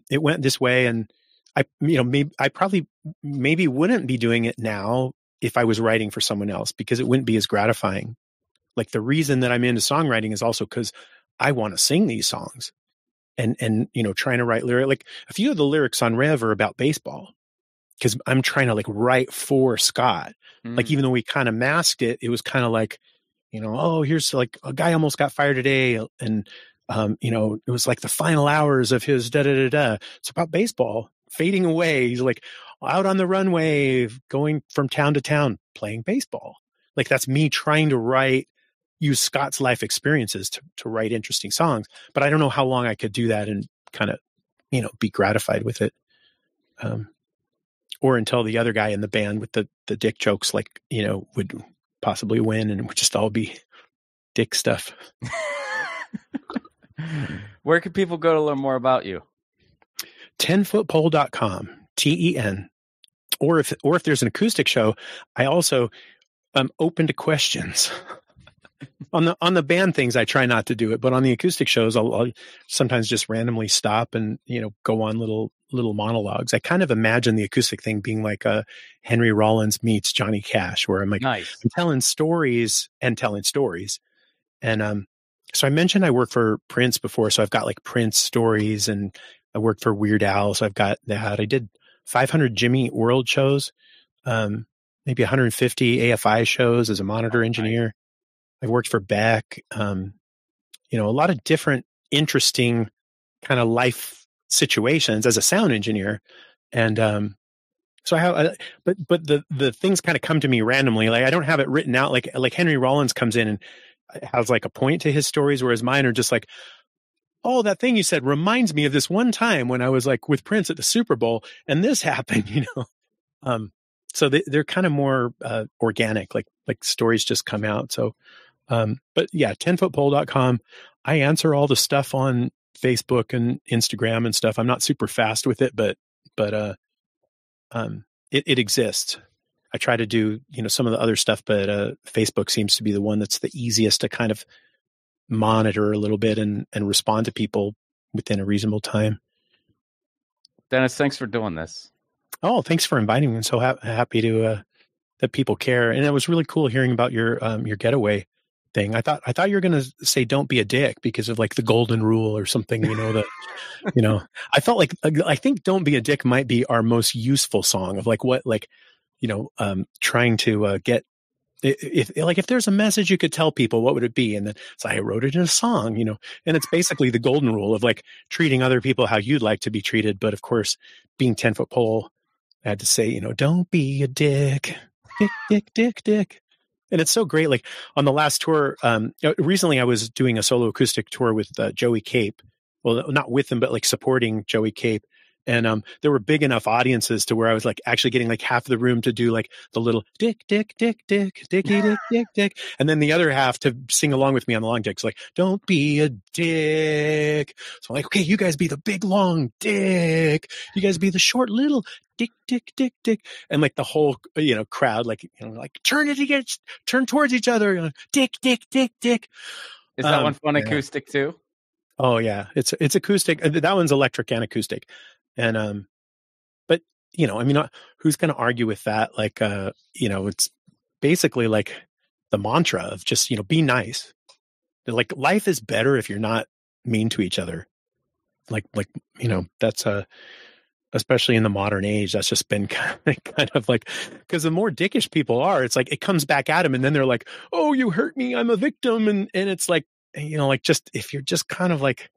it went this way. And I probably wouldn't be doing it now if I was writing for someone else because it wouldn't be as gratifying. Like the reason that I'm into songwriting is also because I want to sing these songs and trying to write lyrics. Like a few of the lyrics on Rev are about baseball because I'm trying to like write for Scott. Like, even though we kind of masked it, it was kind of like, oh, here's like a guy almost got fired today. And, it was like the final hours of his da-da-da-da. It's about baseball fading away. He's like out on the runway, going from town to town, playing baseball. Like that's me trying to use Scott's life experiences to write interesting songs. But I don't know how long I could do that and kind of, be gratified with it. Or until the other guy in the band with the dick jokes, like, would possibly win and it would just all be dick stuff. Where can people go to learn more about you? 10footpole.com, TEN. Or if there's an acoustic show, I also am open to questions. On the band things, I try not to do it, but on the acoustic shows, I'll sometimes just randomly stop and, go on little monologues. I kind of imagine the acoustic thing being like a Henry Rollins meets Johnny Cash, where I'm like, nice. I'm telling stories. And so I mentioned I worked for Prince before. So I've got like Prince stories and I worked for Weird Al. So I've got that. I did 500 Jimmy Eat World shows, maybe 150 AFI shows as a monitor engineer. I've worked for Beck, a lot of different interesting kind of life situations as a sound engineer. And so I have, but the things kind of come to me randomly. Like I don't have it written out. Like Henry Rollins comes in and has like a point to his stories, whereas mine are just like, oh, that thing you said reminds me of this one time when I was like with Prince at the Super Bowl and this happened, So they're kind of more organic, like stories just come out. So, but yeah, 10footpole.com. I answer all the stuff on Facebook and Instagram and stuff. I'm not super fast with it, but it exists. I try to do, some of the other stuff, but Facebook seems to be the one that's the easiest to kind of monitor a little bit and respond to people within a reasonable time. Dennis, thanks for doing this. Oh, thanks for inviting me. I'm so happy to that people care. And it was really cool hearing about your getaway thing. I thought you were going to say "Don't be a dick" because of like the golden rule or something. I felt like I think "Don't be a dick" might be our most useful song of like what trying to get. If there's a message you could tell people, what would it be? And then so I wrote it in a song, and it's basically the golden rule of like treating other people how you'd like to be treated. But of course, being 10-foot pole, I had to say, don't be a dick, dick. And it's so great. Like on the last tour, recently I was doing a solo acoustic tour with Joey Cape. Well, not with him, but like supporting Joey Cape. And there were big enough audiences to where I was like actually getting like half the room to do like the little dick, dick. And then the other half to sing along with me on the long dick. So like, don't be a dick. So I'm like, okay, you guys be the big long dick. You guys be the short little dick. And like the whole, crowd, like, like turn towards each other. Dick. Is that one fun acoustic too? Oh yeah. It's acoustic. That one's electric and acoustic. And, but who's going to argue with that? Like, it's basically like the mantra of just, be nice. Like life is better if you're not mean to each other. that's especially in the modern age, that's just been kind of like, because the more dickish people are, it's like it comes back at them, and then they're like, "Oh, you hurt me, I'm a victim," and it's like, just if you're just kind of like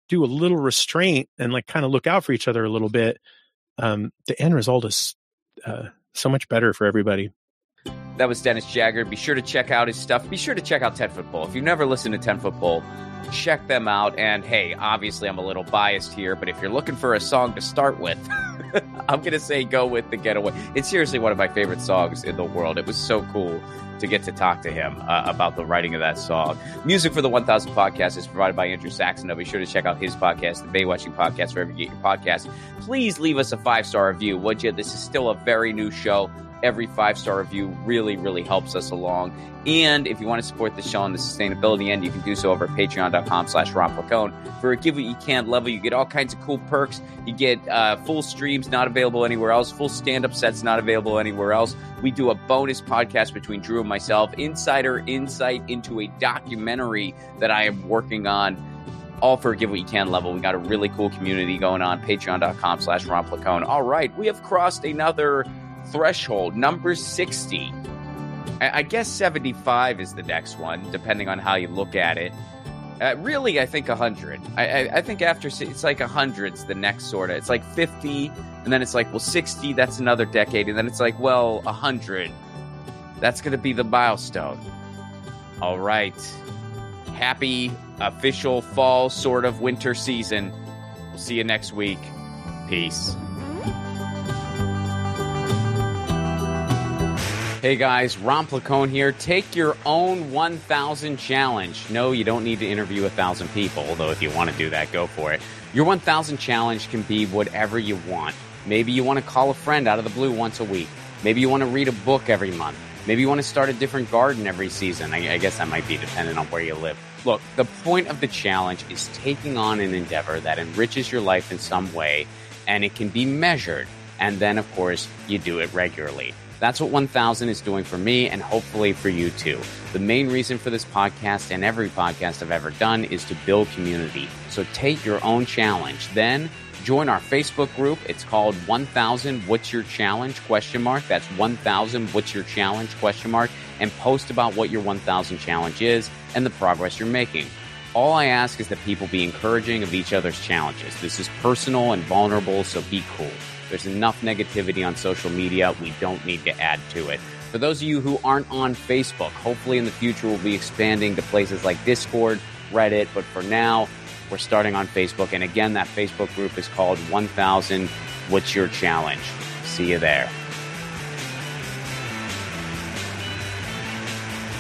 do a little restraint and like kind of look out for each other a little bit, the end result is so much better for everybody. That was Dennis Jagard. Be sure to check out his stuff. Be sure to check out 10 Foot Pole. If you've never listened to 10 Foot Pole, check them out. And hey, obviously I'm a little biased here, but if you're looking for a song to start with, I'm going to say go with The Getaway. It's seriously one of my favorite songs in the world. It was so cool to get to talk to him about the writing of that song. Music for the 1000 Podcast is provided by Andrew Saxon. Be sure to check out his podcast, the Baywatching Podcast, wherever you get your podcasts. Please leave us a 5-star review, would you? This is still a very new show. Every 5-star review really, really helps us along. And if you want to support the show on the sustainability end, you can do so over at patreon.com/Ron Placone. For a give what you can level, you get all kinds of cool perks. You get full streams not available anywhere else, full stand-up sets not available anywhere else. We do a bonus podcast between Drew and myself, insider insight into a documentary that I am working on, all for a give what you can level. We got a really cool community going on, patreon.com/Ron Placone. All right, we have crossed another threshold, number 60. I guess 75 is the next one, depending on how you look at it. Really, I think 100. I think after it's like 100's the next sort of. It's like 50, and then it's like, well, 60, that's another decade, and then it's like, well, 100. That's going to be the milestone. All right. Happy official fall sort of winter season. We'll see you next week. Peace. Hey guys, Ron Placone here. Take your own 1,000 challenge. No, you don't need to interview 1,000 people, although if you want to do that, go for it. Your 1,000 challenge can be whatever you want. Maybe you want to call a friend out of the blue once a week. Maybe you want to read a book every month. Maybe you want to start a different garden every season. I guess that might be dependent on where you live. Look, the point of the challenge is taking on an endeavor that enriches your life in some way, and it can be measured. And then, of course, you do it regularly. That's what 1,000 is doing for me, and hopefully for you too. The main reason for this podcast and every podcast I've ever done is to build community. So take your own challenge. Then join our Facebook group. It's called 1,000 What's Your Challenge? ? That's 1,000 What's Your Challenge ? And post about what your 1,000 challenge is and the progress you're making. All I ask is that people be encouraging of each other's challenges. This is personal and vulnerable, so be cool. There's enough negativity on social media. We don't need to add to it. For those of you who aren't on Facebook, hopefully in the future we'll be expanding to places like Discord, Reddit, but for now, we're starting on Facebook. And again, that Facebook group is called 1,000 What's Your Challenge? See you there.